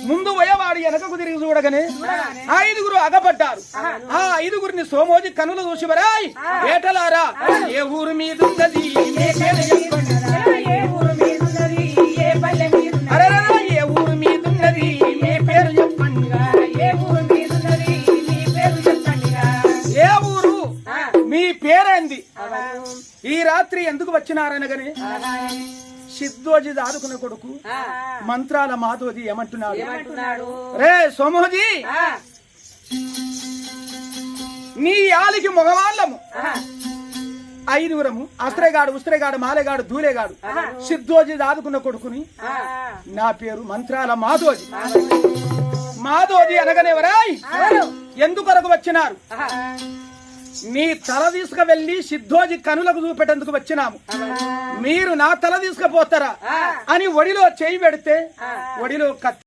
ముందు పోయేవాడు వెనకకు తిరిగి చూడగానే ఐదుగురు అగపడ్డారు. ఆ ఐదుగురిని సోమోజి కనులు చూసి వరాయ్ ఏటలారా ఏ ఊరు మీద ఉన్నది ఏ ఊరు మీద ఉన్నది ఏ ఊరు మీద ఉన్నది మీ పేరు చెప్పండి ఏ ఊరు మీద ఉన్నది మీ పేరు చెప్పండి ఏ ఊరు మీ పేరేంది ఈ రాత్రి ఎందుకు వచ్చినారనగానే సిద్ధోజీ దాదుకున్న కొడుకు మంత్రాల మాధోజీ ఏమంటున్నాడు రే సోమోజీ నీ యాలికి మగవాళ్ళము ఐదుగురము అస్త్రేగాడు ఉస్త్రేగాడు మాలేగాడు దూలేగాడు సిద్ధోజీ దాదుకున్న కొడుకుని నా పేరు మంత్రాల మాధోజీ మాధోజీ అనగానేవరాయ్ ఎందుకొరకు వచ్చినారు నీ తల తీసుకువెళ్లి సిద్ధోజీ కనులకు చూపెట్టేందుకు వచ్చినాము మీరు నా తల తీసుకుపోతారా అని ఒడిలో చేయి పెడితే ఒడిలో